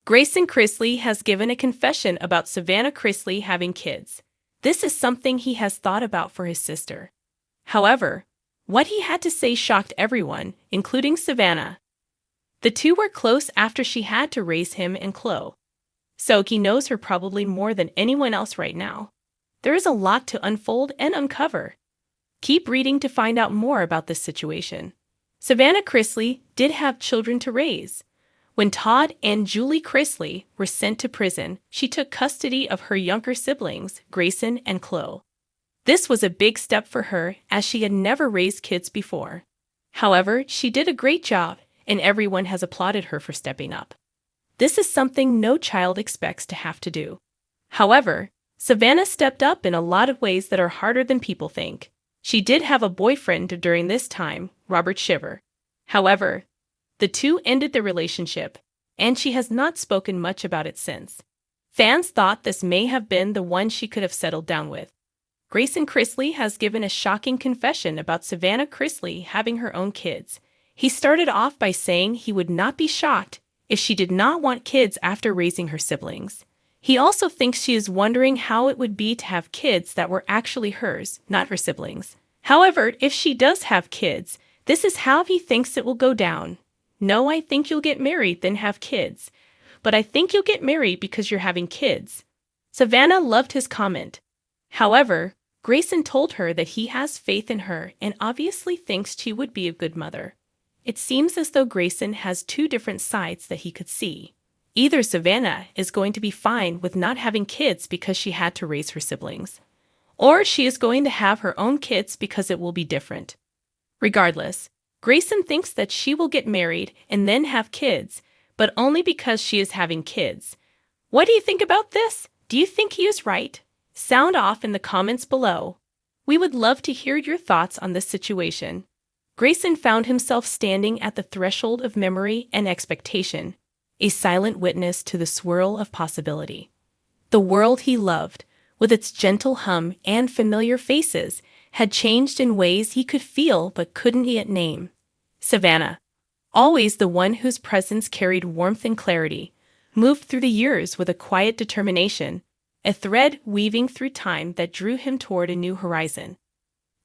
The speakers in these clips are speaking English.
Grayson Chrisley has given a confession about Savannah Chrisley having kids. This is something he has thought about for his sister. However, what he had to say shocked everyone, including Savannah. The two were close after she had to raise him and Chloe. So he knows her probably more than anyone else right now. There is a lot to unfold and uncover. Keep reading to find out more about this situation. Savannah Chrisley did have children to raise. When Todd and Julie Chrisley were sent to prison, she took custody of her younger siblings, Grayson and Chloe. This was a big step for her as she had never raised kids before. However, she did a great job, and everyone has applauded her for stepping up. This is something no child expects to have to do. However, Savannah stepped up in a lot of ways that are harder than people think. She did have a boyfriend during this time, Robert Shiver. However, the two ended the relationship, and she has not spoken much about it since. Fans thought this may have been the one she could have settled down with. Grayson Chrisley has given a shocking confession about Savannah Chrisley having her own kids. He started off by saying he would not be shocked if she did not want kids after raising her siblings. He also thinks she is wondering how it would be to have kids that were actually hers, not her siblings. However, if she does have kids, this is how he thinks it will go down. No, I think you'll get married, then have kids. But I think you'll get married because you're having kids. Savannah loved his comment. However, Grayson told her that he has faith in her and obviously thinks she would be a good mother. It seems as though Grayson has two different sides that he could see. Either Savannah is going to be fine with not having kids because she had to raise her siblings, or she is going to have her own kids because it will be different. Regardless, Grayson thinks that she will get married and then have kids, but only because she is having kids. What do you think about this? Do you think he is right? Sound off in the comments below. We would love to hear your thoughts on this situation. Grayson found himself standing at the threshold of memory and expectation, a silent witness to the swirl of possibility. The world he loved, with its gentle hum and familiar faces, had changed in ways he could feel but couldn't yet name. Savannah, always the one whose presence carried warmth and clarity, moved through the years with a quiet determination, a thread weaving through time that drew him toward a new horizon.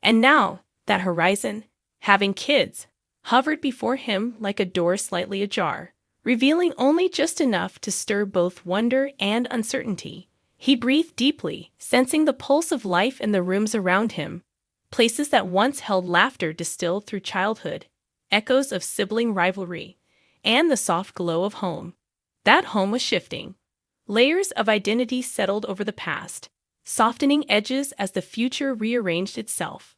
And now, that horizon, having kids, hovered before him like a door slightly ajar, revealing only just enough to stir both wonder and uncertainty. He breathed deeply, sensing the pulse of life in the rooms around him. Places that once held laughter distilled through childhood, echoes of sibling rivalry, and the soft glow of home. That home was shifting. Layers of identity settled over the past, softening edges as the future rearranged itself.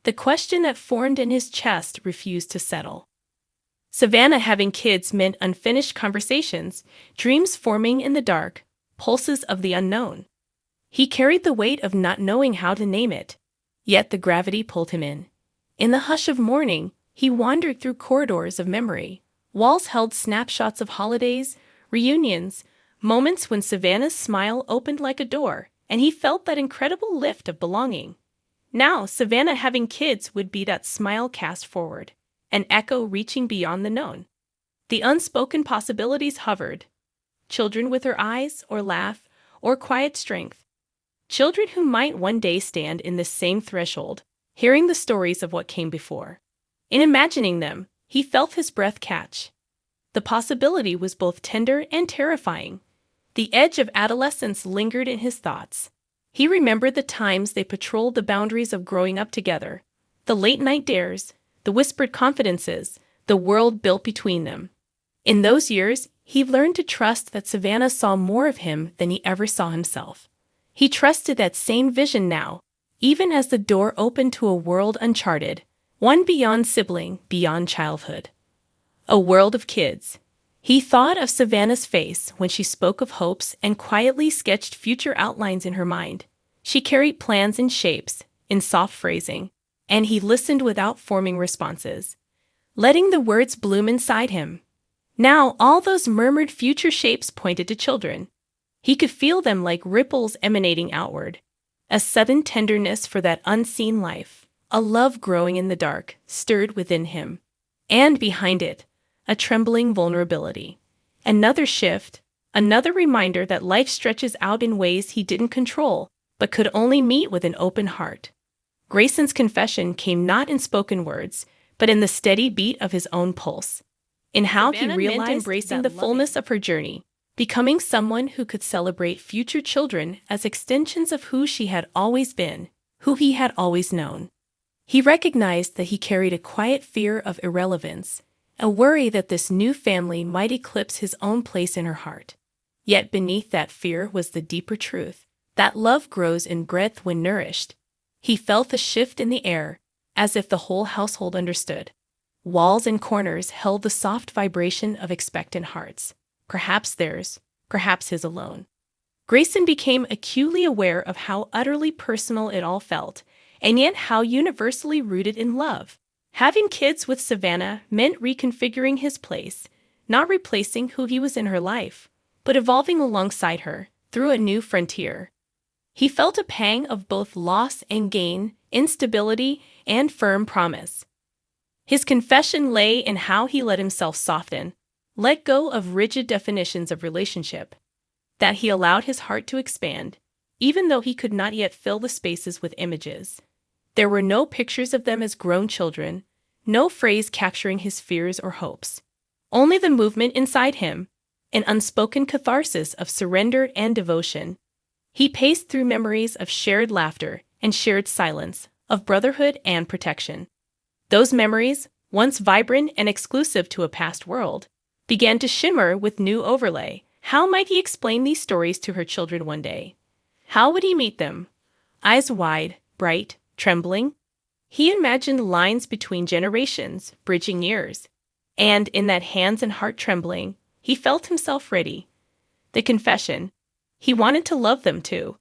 The question that formed in his chest refused to settle. Savannah having kids meant unfinished conversations, dreams forming in the dark, pulses of the unknown. He carried the weight of not knowing how to name it. Yet the gravity pulled him in. In the hush of morning, he wandered through corridors of memory. Walls held snapshots of holidays, reunions, moments when Savannah's smile opened like a door, and he felt that incredible lift of belonging. Now, Savannah having kids would be that smile cast forward, an echo reaching beyond the known. The unspoken possibilities hovered. Children with her eyes, or laugh, or quiet strength. Children who might one day stand in this same threshold, hearing the stories of what came before. In imagining them, he felt his breath catch. The possibility was both tender and terrifying. The edge of adolescence lingered in his thoughts. He remembered the times they patrolled the boundaries of growing up together, the late-night dares, the whispered confidences, the world built between them. In those years, he learned to trust that Savannah saw more of him than he ever saw himself. He trusted that same vision now, even as the door opened to a world uncharted, one beyond sibling, beyond childhood. A world of kids. He thought of Savannah's face when she spoke of hopes and quietly sketched future outlines in her mind. She carried plans in shapes, in soft phrasing, and he listened without forming responses, letting the words bloom inside him. Now all those murmured future shapes pointed to children. He could feel them like ripples emanating outward, a sudden tenderness for that unseen life, a love growing in the dark, stirred within him. And behind it, a trembling vulnerability. Another shift, Another reminder that life stretches out in ways he didn't control, but could only meet with an open heart. Grayson's confession came not in spoken words, but in the steady beat of his own pulse. In how he realized embracing the fullness of her journey, becoming someone who could celebrate future children as extensions of who she had always been, who he had always known. He recognized that he carried a quiet fear of irrelevance, a worry that this new family might eclipse his own place in her heart. Yet beneath that fear was the deeper truth, that love grows in breadth when nourished. He felt a shift in the air, as if the whole household understood. Walls and corners held the soft vibration of expectant hearts, perhaps theirs, perhaps his alone. Grayson became acutely aware of how utterly personal it all felt, and yet how universally rooted in love. Having kids with Savannah meant reconfiguring his place, not replacing who he was in her life, but evolving alongside her, through a new frontier. He felt a pang of both loss and gain, instability and firm promise. His confession lay in how he let himself soften, let go of rigid definitions of relationship, that he allowed his heart to expand, even though he could not yet fill the spaces with images. There were no pictures of them as grown children, no phrase capturing his fears or hopes. Only the movement inside him, an unspoken catharsis of surrender and devotion. He paced through memories of shared laughter and shared silence, of brotherhood and protection. Those memories, once vibrant and exclusive to a past world, began to shimmer with new overlay. How might he explain these stories to her children one day? How would he meet them? Eyes wide, bright, trembling? He imagined lines between generations, bridging years. And in that hands and heart trembling, he felt himself ready. The confession. He wanted to love them too.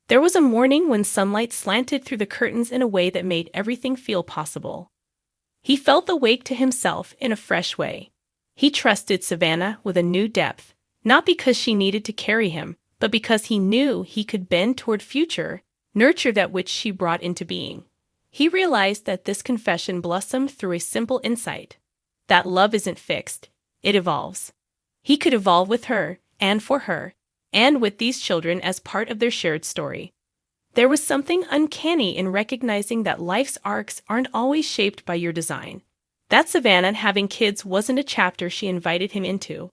There was a morning when sunlight slanted through the curtains in a way that made everything feel possible. He felt awake to himself in a fresh way. He trusted Savannah with a new depth, not because she needed to carry him, but because he knew he could bend toward future, nurture that which she brought into being. He realized that this confession blossomed through a simple insight, that love isn't fixed, it evolves. He could evolve with her, and for her, and with these children as part of their shared story. There was something uncanny in recognizing that life's arcs aren't always shaped by your design. That Savannah having kids wasn't a chapter she invited him into.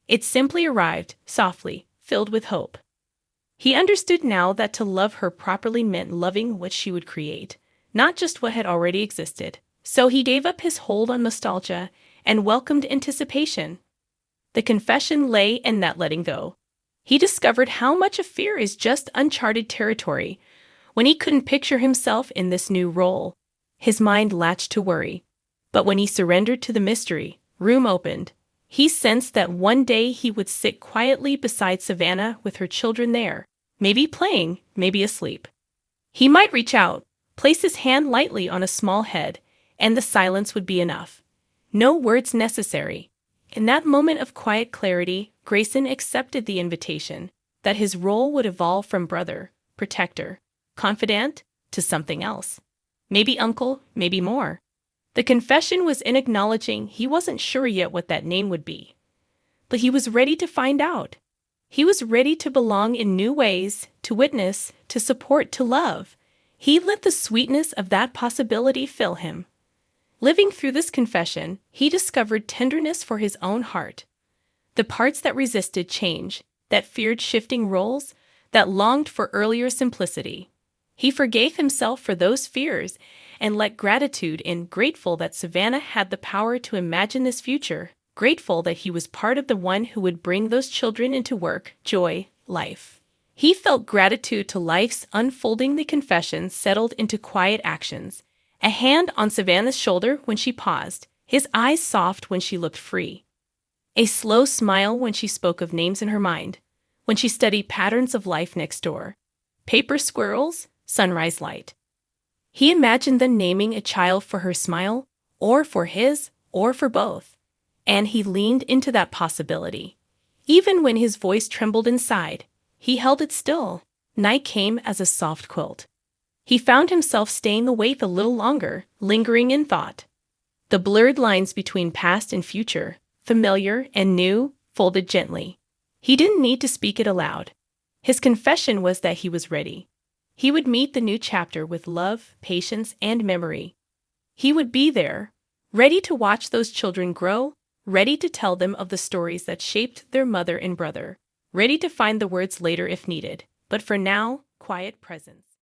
It simply arrived, softly, filled with hope. He understood now that to love her properly meant loving what she would create, not just what had already existed. So he gave up his hold on nostalgia and welcomed anticipation. The confession lay in that letting go. He discovered how much of fear is just uncharted territory. When he couldn't picture himself in this new role, his mind latched to worry. But when he surrendered to the mystery, room opened. He sensed that one day he would sit quietly beside Savannah with her children there, maybe playing, maybe asleep. He might reach out, place his hand lightly on a small head, and the silence would be enough. No words necessary. In that moment of quiet clarity, Grayson accepted the invitation, that his role would evolve from brother, protector, confidant, to something else. Maybe uncle, maybe more. The confession was in acknowledging he wasn't sure yet what that name would be. But he was ready to find out. He was ready to belong in new ways, to witness, to support, to love. He let the sweetness of that possibility fill him. Living through this confession, he discovered tenderness for his own heart. The parts that resisted change, that feared shifting roles, that longed for earlier simplicity. He forgave himself for those fears and let gratitude in, grateful that Savannah had the power to imagine this future, grateful that he was part of the one who would bring those children into work, joy, life. He felt gratitude to life's unfolding. The confession settled into quiet actions. A hand on Savannah's shoulder when she paused, his eyes soft when she looked free. A slow smile when she spoke of names in her mind, when she studied patterns of life next door. Paper squirrels, sunrise light. He imagined them naming a child for her smile, or for his, or for both. And he leaned into that possibility. Even when his voice trembled inside, he held it still. Night came as a soft quilt. He found himself staying awake a little longer, lingering in thought. The blurred lines between past and future, familiar and new, folded gently. He didn't need to speak it aloud. His confession was that he was ready. He would meet the new chapter with love, patience, and memory. He would be there, ready to watch those children grow, ready to tell them of the stories that shaped their mother and brother, ready to find the words later if needed, but for now, quiet presence.